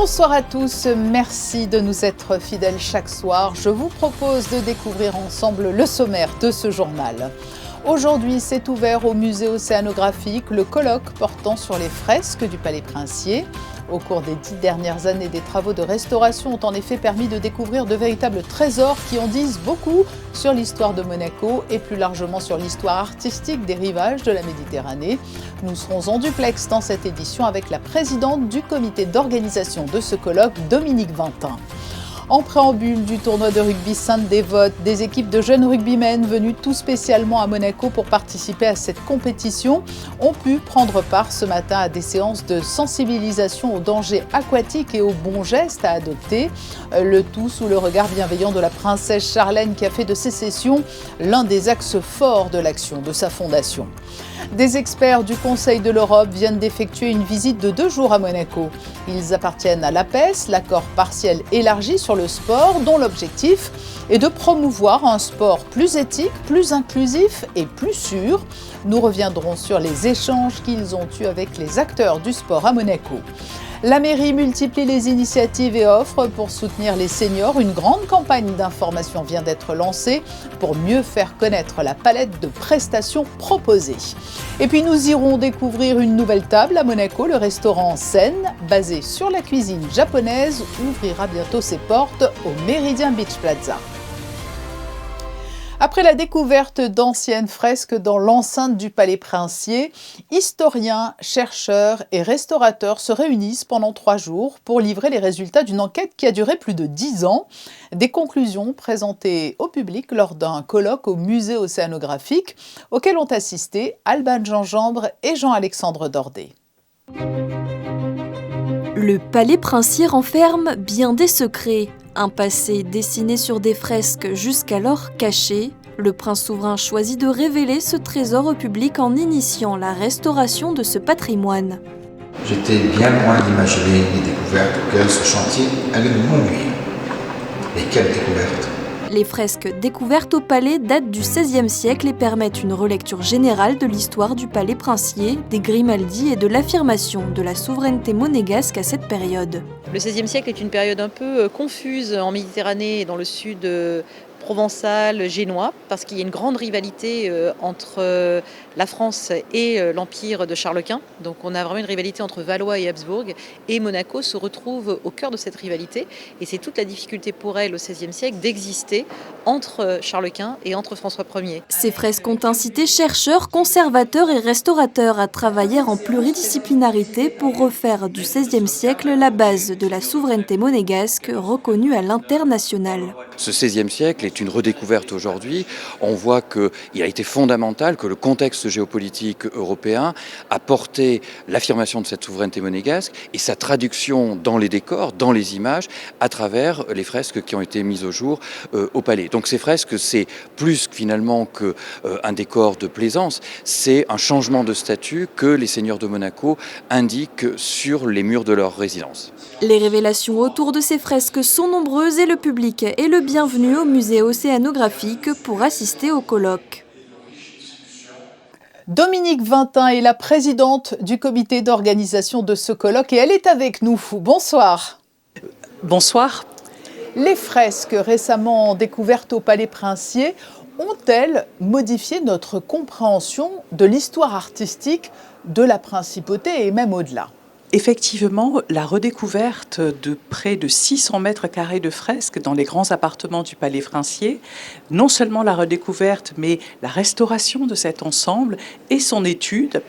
Bonsoir à tous, merci de nous être fidèles chaque soir. Je vous propose de découvrir ensemble le sommaire de ce journal. Aujourd'hui, s'est ouvert au musée océanographique le colloque portant sur les fresques du Palais Princier. Au cours des 10 dernières années, des travaux de restauration ont en effet permis de découvrir de véritables trésors qui en disent beaucoup sur l'histoire de Monaco et plus largement sur l'histoire artistique des rivages de la Méditerranée. Nous serons en duplex dans cette édition avec la présidente du comité d'organisation de ce colloque, Dominique Vintin. En préambule du tournoi de rugby Sainte-Dévote, des équipes de jeunes rugbymen venus tout spécialement à Monaco pour participer à cette compétition ont pu prendre part ce matin à des séances de sensibilisation aux dangers aquatiques et aux bons gestes à adopter. Le tout sous le regard bienveillant de la princesse Charlène qui a fait de ces sessions l'un des axes forts de l'action de sa fondation. Des experts du Conseil de l'Europe viennent d'effectuer une visite de 2 jours à Monaco. Ils appartiennent à l'APES, l'accord partiel élargi sur le sport, dont l'objectif est de promouvoir un sport plus éthique, plus inclusif et plus sûr. Nous reviendrons sur les échanges qu'ils ont eus avec les acteurs du sport à Monaco. La mairie multiplie les initiatives et offres pour soutenir les seniors. Une grande campagne d'information vient d'être lancée pour mieux faire connaître la palette de prestations proposées. Et puis nous irons découvrir une nouvelle table à Monaco. Le restaurant Sen, basé sur la cuisine japonaise, ouvrira bientôt ses portes au Méridien Beach Plaza. Après la découverte d'anciennes fresques dans l'enceinte du Palais Princier, historiens, chercheurs et restaurateurs se réunissent pendant 3 jours pour livrer les résultats d'une enquête qui a duré plus de 10 ans. Des conclusions présentées au public lors d'un colloque au musée océanographique auquel ont assisté Alban Gingembre et Jean-Alexandre Dordet. Le Palais Princier renferme bien des secrets. Un passé dessiné sur des fresques jusqu'alors cachées. Le prince souverain choisit de révéler ce trésor au public en initiant la restauration de ce patrimoine. J'étais bien loin d'imaginer les découvertes auxquelles ce chantier allait nous conduire. Et quelles découvertes! Les fresques découvertes au palais datent du XVIe siècle et permettent une relecture générale de l'histoire du palais princier, des Grimaldi et de l'affirmation de la souveraineté monégasque à cette période. Le XVIe siècle est une période un peu confuse en Méditerranée et dans le sud provençal, génois, parce qu'il y a une grande rivalité entre la France et l'Empire de Charles Quint. Donc on a vraiment une rivalité entre Valois et Habsbourg. Et Monaco se retrouve au cœur de cette rivalité. Et c'est toute la difficulté pour elle au XVIe siècle d'exister entre Charles Quint et entre François Ier. Ces fresques ont incité chercheurs, conservateurs et restaurateurs à travailler en pluridisciplinarité pour refaire du XVIe siècle la base de la souveraineté monégasque reconnue à l'international. Ce XVIe siècle est une redécouverte aujourd'hui. On voit qu'il a été fondamental que le contexte géopolitique européen a porté l'affirmation de cette souveraineté monégasque et sa traduction dans les décors, dans les images, à travers les fresques qui ont été mises au jour au palais. Donc ces fresques, c'est plus finalement qu'un décor de plaisance, c'est un changement de statut que les seigneurs de Monaco indiquent sur les murs de leur résidence. Les révélations autour de ces fresques sont nombreuses et le public est le bienvenu au musée océanographique pour assister au colloque. Dominique Vintin est la présidente du comité d'organisation de ce colloque et elle est avec nous. Bonsoir. Bonsoir. Les fresques récemment découvertes au Palais Princier ont-elles modifié notre compréhension de l'histoire artistique de la principauté et même au-delà ? Effectivement, la redécouverte de près de 600 mètres carrés de fresques dans les grands appartements du Palais Princier, non seulement la redécouverte, mais la restauration de cet ensemble et son étude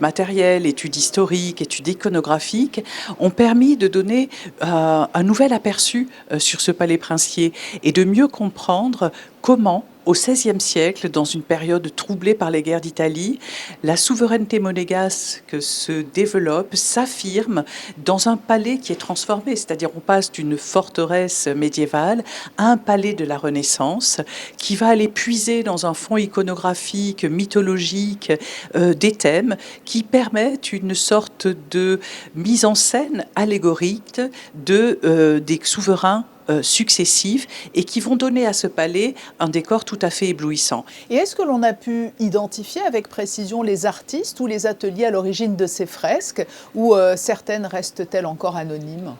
matérielle, étude historique, étude iconographique, ont permis de donner un nouvel aperçu sur ce Palais Princier et de mieux comprendre comment, au XVIe siècle, dans une période troublée par les guerres d'Italie, la souveraineté monégasque se développe, s'affirme dans un palais qui est transformé, c'est-à-dire on passe d'une forteresse médiévale à un palais de la Renaissance qui va aller puiser dans un fond iconographique, mythologique, des thèmes qui permettent une sorte de mise en scène allégorique des souverains successifs et qui vont donner à ce palais un décor tout à fait éblouissant. Et est-ce que l'on a pu identifier avec précision les artistes ou les ateliers à l'origine de ces fresques ou certaines restent-elles encore anonymes ?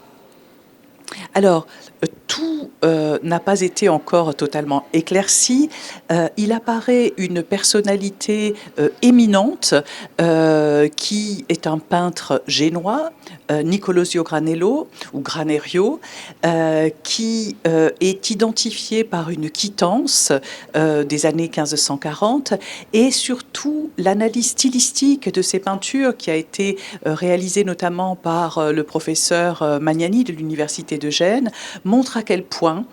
Alors, tout n'a pas été encore totalement éclairci. Il apparaît une personnalité éminente qui est un peintre génois, Nicolosio Granello, ou Granerio, qui est identifié par une quittance des années 1540 et surtout l'analyse stylistique de ces peintures qui a été réalisée notamment par le professeur Magnani de l'Université de Gênes montre à quel point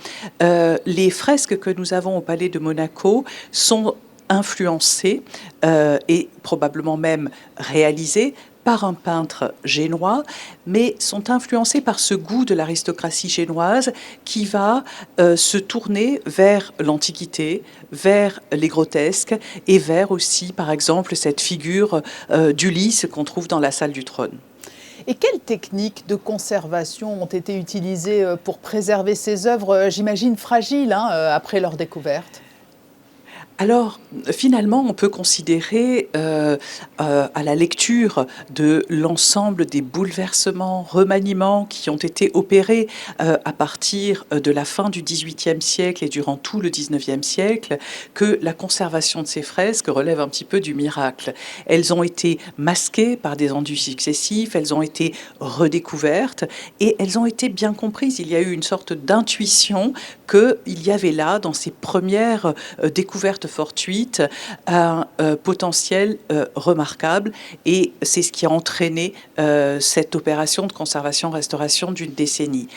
les fresques que nous avons au Palais de Monaco sont influencées et probablement même réalisées par un peintre génois, mais sont influencés par ce goût de l'aristocratie génoise qui va se tourner vers l'Antiquité, vers les grotesques et vers aussi, par exemple, cette figure d'Ulysse qu'on trouve dans la salle du trône. Et quelles techniques de conservation ont été utilisées pour préserver ces œuvres, j'imagine fragiles, après leur découverte ? Alors, finalement, on peut considérer à la lecture de l'ensemble des bouleversements, remaniements qui ont été opérés à partir de la fin du XVIIIe siècle et durant tout le XIXe siècle, que la conservation de ces fresques relève un petit peu du miracle. Elles ont été masquées par des endus successifs, elles ont été redécouvertes et elles ont été bien comprises. Il y a eu une sorte d'intuition qu'il y avait là, dans ces premières découvertes fortuite, un potentiel remarquable et c'est ce qui a entraîné cette opération de conservation-restauration d'une décennie.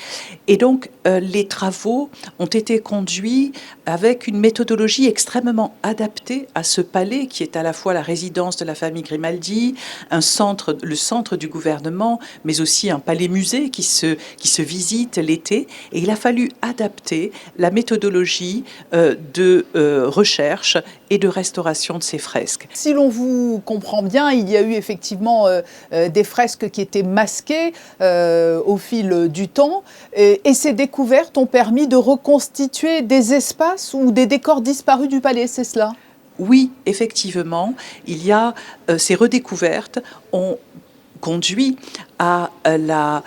Et donc les travaux ont été conduits avec une méthodologie extrêmement adaptée à ce palais qui est à la fois la résidence de la famille Grimaldi, le centre du gouvernement, mais aussi un palais-musée qui se visite l'été. Et il a fallu adapter la méthodologie de recherche et de restauration de ces fresques. Si l'on vous comprend bien, il y a eu effectivement des fresques qui étaient masquées au fil du temps et ces découvertes ont permis de reconstituer des espaces ou des décors disparus du palais, c'est cela ? Oui, effectivement, ces redécouvertes ont conduit à la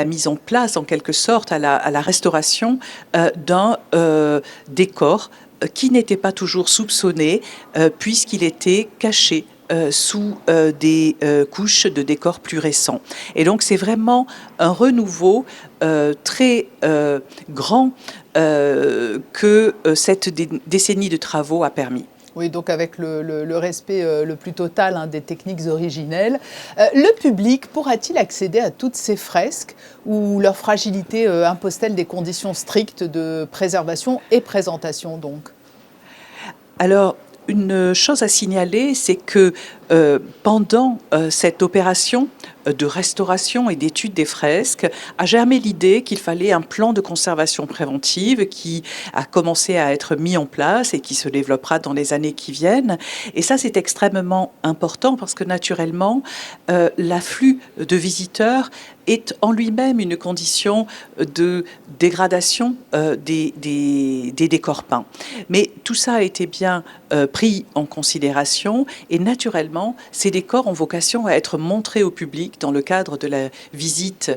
mise en place, en quelque sorte, à la restauration d'un décor qui n'était pas toujours soupçonné, puisqu'il était caché sous des couches de décors plus récents. Et donc c'est vraiment un renouveau très grand que cette décennie de travaux a permis. Oui, donc avec le respect le plus total des techniques originelles. Le public pourra-t-il accéder à toutes ces fresques ou leur fragilité impose-t-elle des conditions strictes de préservation et présentation donc ? Alors, une chose à signaler, c'est que pendant cette opération de restauration et d'étude des fresques, a germé l'idée qu'il fallait un plan de conservation préventive qui a commencé à être mis en place et qui se développera dans les années qui viennent. Et ça, c'est extrêmement important parce que naturellement, l'afflux de visiteurs est en lui-même une condition de dégradation des décors peints. Mais tout ça a été bien pris en considération et naturellement, ces décors ont vocation à être montrés au public dans le cadre de la visite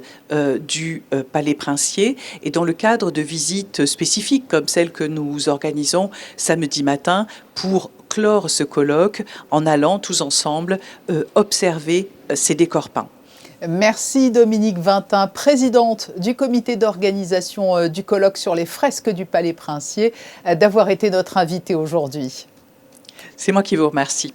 du Palais Princier et dans le cadre de visites spécifiques comme celle que nous organisons samedi matin pour clore ce colloque en allant tous ensemble observer ces décors peints. Merci Dominique Vintin, présidente du comité d'organisation du colloque sur les fresques du Palais Princier, d'avoir été notre invitée aujourd'hui. C'est moi qui vous remercie.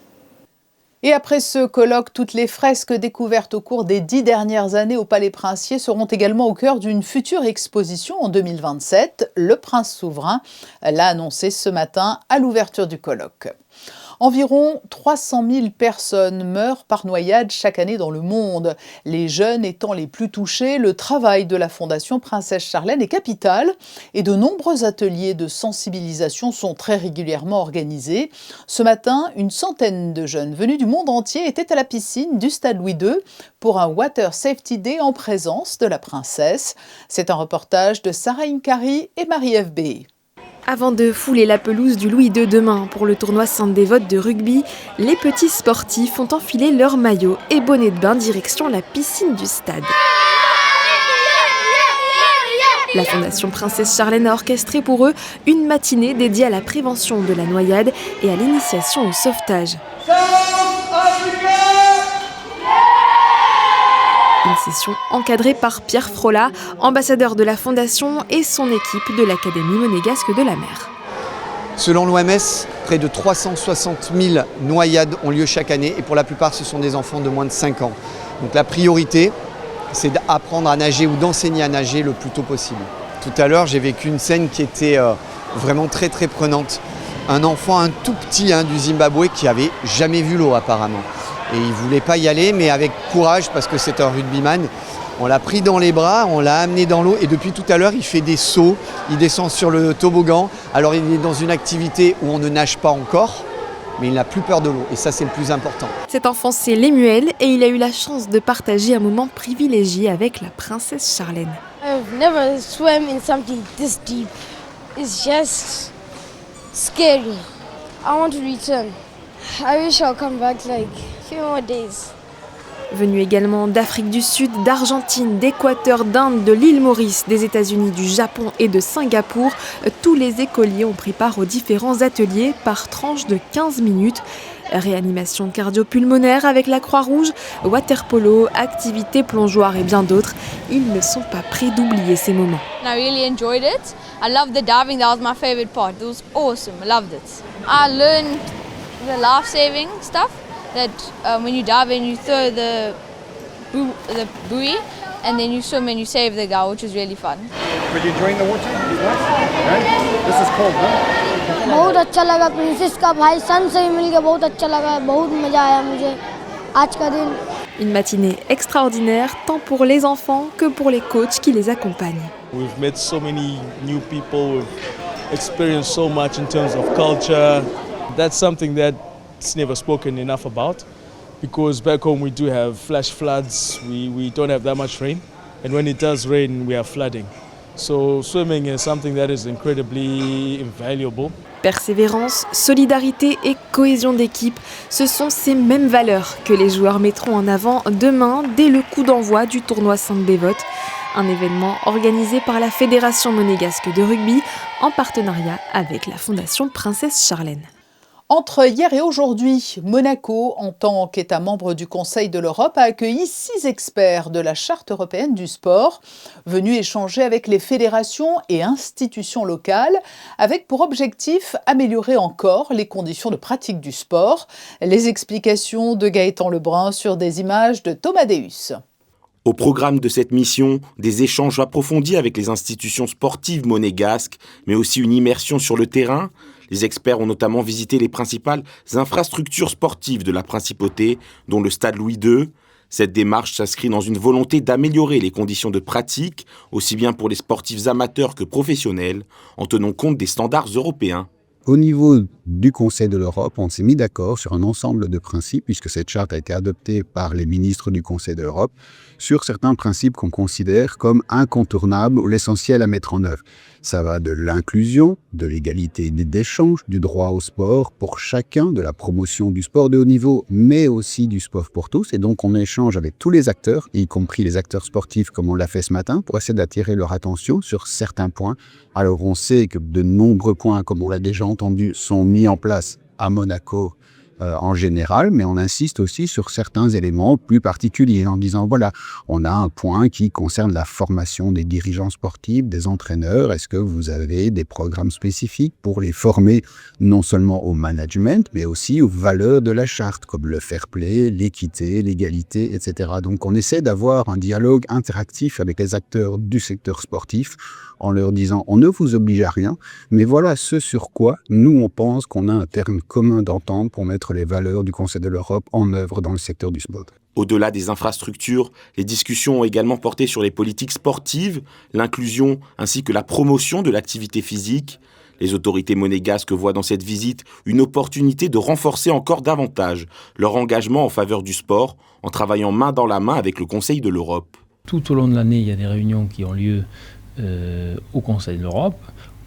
Et après ce colloque, toutes les fresques découvertes au cours des 10 dernières années au Palais Princier seront également au cœur d'une future exposition en 2027. Le Prince souverain l'a annoncé ce matin à l'ouverture du colloque. Environ 300 000 personnes meurent par noyade chaque année dans le monde. Les jeunes étant les plus touchés, le travail de la Fondation Princesse Charlène est capital et de nombreux ateliers de sensibilisation sont très régulièrement organisés. Ce matin, une centaine de jeunes venus du monde entier étaient à la piscine du Stade Louis II pour un Water Safety Day en présence de la princesse. C'est un reportage de Sarah Inkari et Marie-Ève B. Avant de fouler la pelouse du Louis II demain pour le tournoi Sainte-Dévote de rugby, les petits sportifs ont enfilé leur maillot et bonnet de bain direction la piscine du stade. La Fondation Princesse Charlène a orchestré pour eux une matinée dédiée à la prévention de la noyade et à l'initiation au sauvetage. Une session encadrée par Pierre Frola, ambassadeur de la Fondation et son équipe de l'Académie monégasque de la mer. Selon l'OMS, près de 360 000 noyades ont lieu chaque année et pour la plupart ce sont des enfants de moins de 5 ans. Donc la priorité, c'est d'apprendre à nager ou d'enseigner à nager le plus tôt possible. Tout à l'heure, j'ai vécu une scène qui était vraiment très très prenante. Un enfant, un tout petit du Zimbabwe qui n'avait jamais vu l'eau apparemment. Et il ne voulait pas y aller, mais avec courage, parce que c'est un rugbyman, on l'a pris dans les bras, on l'a amené dans l'eau et depuis tout à l'heure, il fait des sauts, il descend sur le toboggan. Alors il est dans une activité où on ne nage pas encore, mais il n'a plus peur de l'eau et ça c'est le plus important. Cet enfant c'est Lemuel et il a eu la chance de partager un moment privilégié avec la princesse Charlène. I've never swam in something this deep. It's just scary. I want to return. I wish I'll come back like a few more days. Venus également d'Afrique du Sud, d'Argentine, d'Équateur, d'Inde, de l'île Maurice, des États-Unis, du Japon et de Singapour, tous les écoliers ont pris part aux différents ateliers par tranche de 15 minutes. Réanimation cardio-pulmonaire avec la Croix-Rouge, water-polo, activités plongeoires et bien d'autres. Ils ne sont pas prêts d'oublier ces moments. I really enjoyed it. I loved the diving. That was my favorite part. It was awesome. I loved it. I learned the life-saving stuff. That when you dive and you throw the buoy and then you swim and you save the guy, which is really fun. Were you enjoying the water? Right? This is cold, huh? बहुत अच्छा लगा प्रिंसेस का भाई सन से भी मिलकर बहुत अच्छा लगा बहुत मजा आया मुझे आज का दिन. Une matinée extraordinaire tant pour les enfants que pour les coachs qui les accompagnent. We've met so many new people, we've experienced so much in terms of culture. That's something that it's never spoken enough about because back home we do have flash floods, we don't have that much rain, and when it does rain we have flooding. So swimming is something that is incredibly invaluable. Persévérance, solidarité et cohésion d'équipe, ce sont ces mêmes valeurs que les joueurs mettront en avant demain dès le coup d'envoi du tournoi Sainte-Dévote, un événement organisé par la Fédération monégasque de rugby en partenariat avec la Fondation Princesse Charlène. Entre hier et aujourd'hui, Monaco, en tant qu'État membre du Conseil de l'Europe, a accueilli 6 experts de la Charte européenne du sport, venus échanger avec les fédérations et institutions locales, avec pour objectif améliorer encore les conditions de pratique du sport. Les explications de Gaëtan Lebrun sur des images de Thomas Deus. Au programme de cette mission, des échanges approfondis avec les institutions sportives monégasques, mais aussi une immersion sur le terrain. Les experts ont notamment visité les principales infrastructures sportives de la principauté, dont le stade Louis II. Cette démarche s'inscrit dans une volonté d'améliorer les conditions de pratique, aussi bien pour les sportifs amateurs que professionnels, en tenant compte des standards européens. Au niveau du Conseil de l'Europe, on s'est mis d'accord sur un ensemble de principes, puisque cette charte a été adoptée par les ministres du Conseil de l'Europe, sur certains principes qu'on considère comme incontournables ou l'essentiel à mettre en œuvre. Ça va de l'inclusion, de l'égalité d'échange, du droit au sport pour chacun, de la promotion du sport de haut niveau, mais aussi du sport pour tous. Et donc on échange avec tous les acteurs, y compris les acteurs sportifs comme on l'a fait ce matin, pour essayer d'attirer leur attention sur certains points. Alors on sait que de nombreux points, comme on l'a déjà entendu, sont mis en place à Monaco en général, mais on insiste aussi sur certains éléments plus particuliers en disant voilà, on a un point qui concerne la formation des dirigeants sportifs, des entraîneurs. Est-ce que vous avez des programmes spécifiques pour les former non seulement au management, mais aussi aux valeurs de la charte, comme le fair play, l'équité, l'égalité, etc. Donc on essaie d'avoir un dialogue interactif avec les acteurs du secteur sportif en leur disant on ne vous oblige à rien, mais voilà ce sur quoi nous on pense qu'on a un terme commun d'entente pour mettre les valeurs du Conseil de l'Europe en œuvre dans le secteur du sport. Au-delà des infrastructures, les discussions ont également porté sur les politiques sportives, l'inclusion ainsi que la promotion de l'activité physique. Les autorités monégasques voient dans cette visite une opportunité de renforcer encore davantage leur engagement en faveur du sport en travaillant main dans la main avec le Conseil de l'Europe. Tout au long de l'année, il y a des réunions qui ont lieu au Conseil de l'Europe,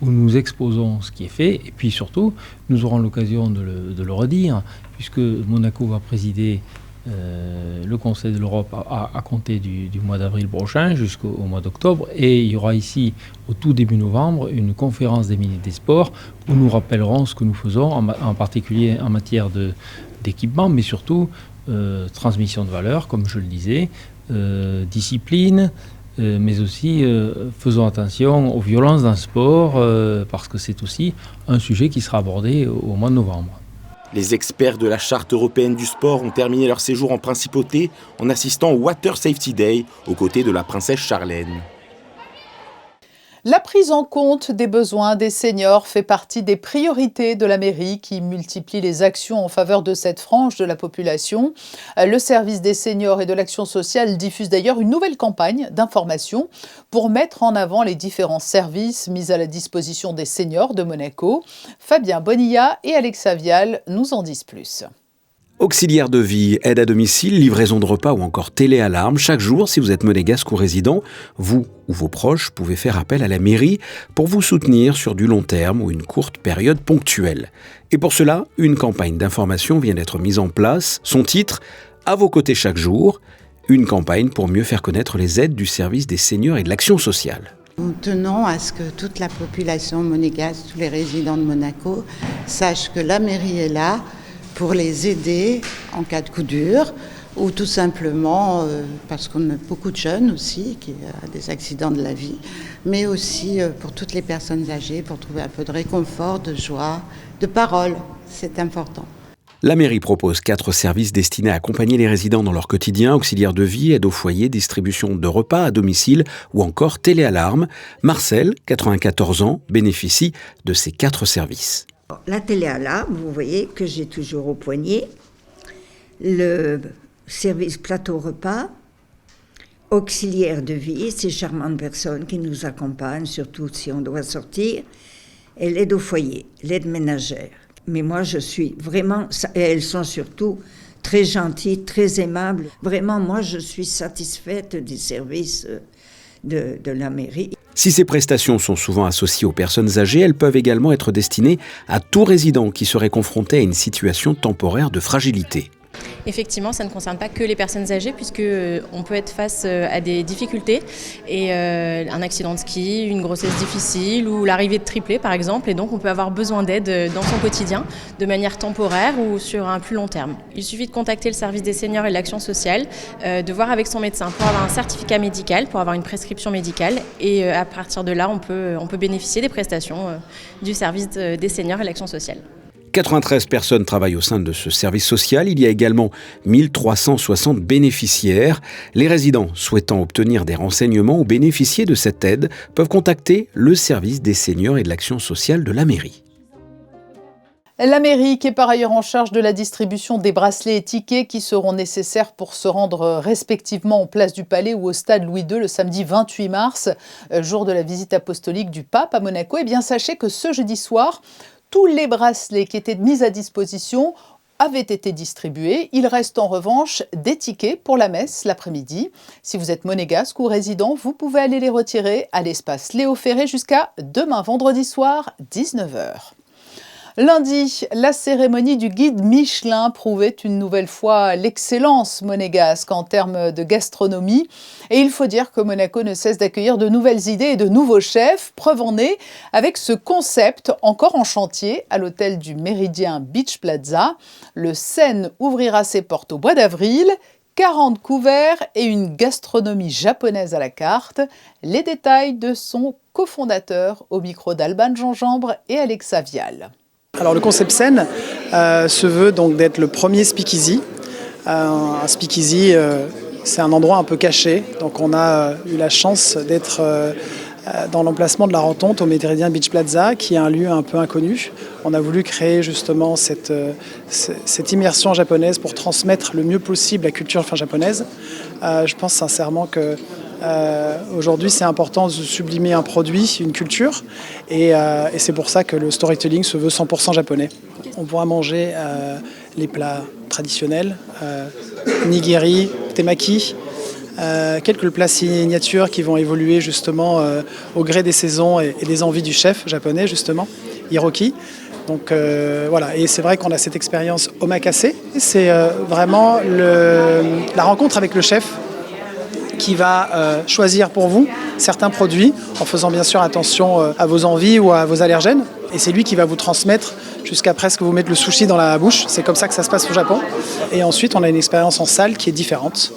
où nous exposons ce qui est fait, et puis surtout, nous aurons l'occasion de le redire, puisque Monaco va présider le Conseil de l'Europe à compter du mois d'avril prochain jusqu'au mois d'octobre. Et il y aura ici, au tout début novembre, une conférence des ministres des Sports où nous rappellerons ce que nous faisons, en particulier en matière d'équipement, mais surtout transmission de valeurs, comme je le disais, discipline, mais aussi faisons attention aux violences dans le sport, parce que c'est aussi un sujet qui sera abordé au mois de novembre. Les experts de la Charte européenne du sport ont terminé leur séjour en principauté en assistant au Water Safety Day aux côtés de la princesse Charlène. La prise en compte des besoins des seniors fait partie des priorités de la mairie qui multiplie les actions en faveur de cette frange de la population. Le service des seniors et de l'action sociale diffuse d'ailleurs une nouvelle campagne d'information pour mettre en avant les différents services mis à la disposition des seniors de Monaco. Fabien Bonilla et Alexa Vial nous en disent plus. Auxiliaire de vie, aide à domicile, livraison de repas ou encore téléalarme. Chaque jour, si vous êtes monégasque ou résident, vous ou vos proches pouvez faire appel à la mairie pour vous soutenir sur du long terme ou une courte période ponctuelle. Et pour cela, une campagne d'information vient d'être mise en place. Son titre, À vos côtés chaque jour, une campagne pour mieux faire connaître les aides du service des seniors et de l'action sociale. Nous tenons à ce que toute la population monégasque, tous les résidents de Monaco, sachent que la mairie est là pour les aider en cas de coup dur, ou tout simplement parce qu'on a beaucoup de jeunes aussi qui ont des accidents de la vie, mais aussi pour toutes les personnes âgées, pour trouver un peu de réconfort, de joie, de parole, c'est important. La mairie propose 4 services destinés à accompagner les résidents dans leur quotidien, auxiliaire de vie, aide au foyer, distribution de repas à domicile ou encore téléalarme. Marcel, 94 ans, bénéficie de ces 4 services. La téléalarme, vous voyez que j'ai toujours au poignet, le service plateau repas, auxiliaire de vie, ces charmantes personnes qui nous accompagnent, surtout si on doit sortir, et l'aide au foyer, l'aide ménagère. Mais moi, je suis vraiment, et elles sont surtout très gentilles, très aimables. Vraiment, moi, je suis satisfaite des services de la mairie. Si ces prestations sont souvent associées aux personnes âgées, elles peuvent également être destinées à tout résident qui serait confronté à une situation temporaire de fragilité. Effectivement, ça ne concerne pas que les personnes âgées puisqu'on peut être face à des difficultés et un accident de ski, une grossesse difficile ou l'arrivée de triplés par exemple, et donc on peut avoir besoin d'aide dans son quotidien de manière temporaire ou sur un plus long terme. Il suffit de contacter le service des seniors et de l'action sociale, de voir avec son médecin pour avoir un certificat médical, pour avoir une prescription médicale et à partir de là on peut bénéficier des prestations du service des seniors et de l'action sociale. 93 personnes travaillent au sein de ce service social. Il y a également 1360 bénéficiaires. Les résidents souhaitant obtenir des renseignements ou bénéficier de cette aide peuvent contacter le service des seniors et de l'action sociale de la mairie. La mairie qui est par ailleurs en charge de la distribution des bracelets et tickets qui seront nécessaires pour se rendre respectivement en place du Palais ou au stade Louis II le samedi 28 mars, jour de la visite apostolique du pape à Monaco. Eh bien, sachez que ce jeudi soir, tous les bracelets qui étaient mis à disposition avaient été distribués. Il reste en revanche des tickets pour la messe l'après-midi. Si vous êtes monégasque ou résident, vous pouvez aller les retirer à l'espace Léo Ferré jusqu'à demain vendredi soir, 19h. Lundi, la cérémonie du guide Michelin prouvait une nouvelle fois l'excellence monégasque en termes de gastronomie. Et il faut dire que Monaco ne cesse d'accueillir de nouvelles idées et de nouveaux chefs. Preuve en est avec ce concept encore en chantier à l'hôtel du Méridien Beach Plaza. Le Seine ouvrira ses portes au mois d'avril. 40 couverts et une gastronomie japonaise à la carte. Les détails de son cofondateur au micro d'Alban Gingembre et Alexa Vial. Alors le concept Seine se veut donc d'être le premier speakeasy. Un speakeasy, c'est un endroit un peu caché. Donc on a eu la chance d'être dans l'emplacement de la Rentonte au Méridien Beach Plaza, qui est un lieu un peu inconnu. On a voulu créer justement cette immersion japonaise pour transmettre le mieux possible la culture japonaise. Je pense sincèrement que aujourd'hui, c'est important de sublimer un produit, une culture, et c'est pour ça que le storytelling se veut 100% japonais. On pourra manger les plats traditionnels, nigiri, temaki, quelques plats signatures qui vont évoluer justement au gré des saisons et des envies du chef japonais, justement, Hiroki. Donc voilà, et c'est vrai qu'on a cette expérience omakase. C'est vraiment la rencontre avec le chef qui va choisir pour vous certains produits en faisant bien sûr attention à vos envies ou à vos allergènes. Et c'est lui qui va vous transmettre jusqu'à presque vous mettre le sushi dans la bouche. C'est comme ça que ça se passe au Japon. Et ensuite, on a une expérience en salle qui est différente.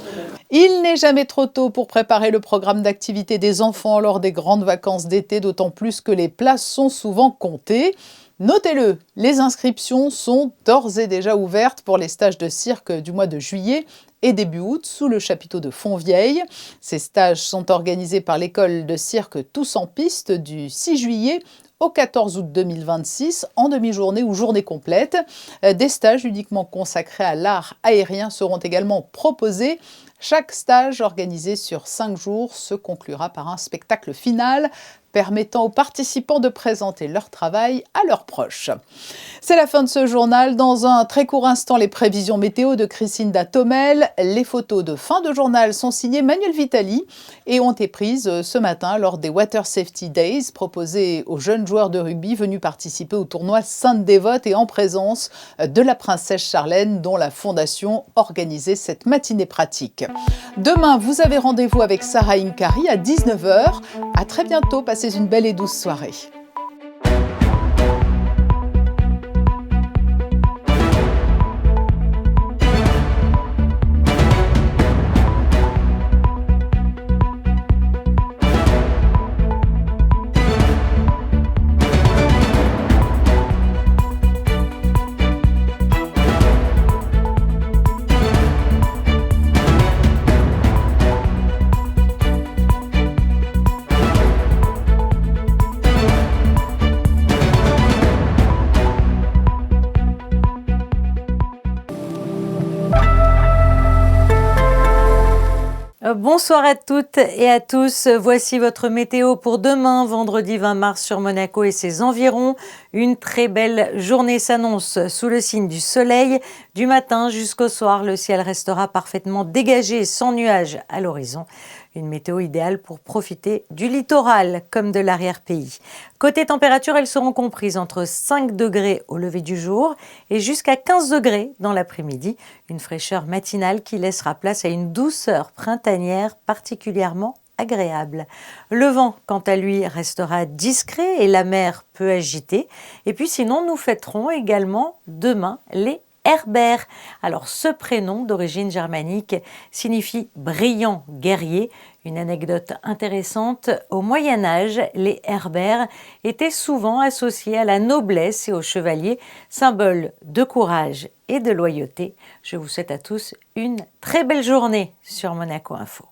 Il n'est jamais trop tôt pour préparer le programme d'activité des enfants lors des grandes vacances d'été, d'autant plus que les places sont souvent comptées. Notez-le, les inscriptions sont d'ores et déjà ouvertes pour les stages de cirque du mois de juillet et début août sous le chapiteau de Fontvieille. Ces stages sont organisés par l'école de cirque Tous en piste du 6 juillet au 14 août 2026, en demi-journée ou journée complète. Des stages uniquement consacrés à l'art aérien seront également proposés. Chaque stage organisé sur 5 jours se conclura par un spectacle final permettant aux participants de présenter leur travail à leurs proches. C'est la fin de ce journal. Dans un très court instant, les prévisions météo de Christine Datomel. Les photos de fin de journal sont signées Manuel Vitali et ont été prises ce matin lors des Water Safety Days proposés aux jeunes joueurs de rugby venus participer au tournoi Sainte-Dévote et en présence de la princesse Charlène dont la fondation organisait cette matinée pratique. Demain, vous avez rendez-vous avec Sarah Inkari à 19h. À très bientôt, passez une belle et douce soirée. Bonsoir à toutes et à tous. Voici votre météo pour demain, vendredi 20 mars sur Monaco et ses environs. Une très belle journée s'annonce sous le signe du soleil. Du matin jusqu'au soir, le ciel restera parfaitement dégagé, sans nuages à l'horizon. Une météo idéale pour profiter du littoral comme de l'arrière-pays. Côté température, elles seront comprises entre 5 degrés au lever du jour et jusqu'à 15 degrés dans l'après-midi. Une fraîcheur matinale qui laissera place à une douceur printanière particulièrement agréable. Le vent, quant à lui, restera discret et la mer peu agitée. Et puis sinon, nous fêterons également demain les Herbert. Alors ce prénom d'origine germanique signifie brillant guerrier. Une anecdote intéressante, au Moyen-Âge, les Herbert étaient souvent associés à la noblesse et aux chevaliers, symbole de courage et de loyauté. Je vous souhaite à tous une très belle journée sur Monaco Info.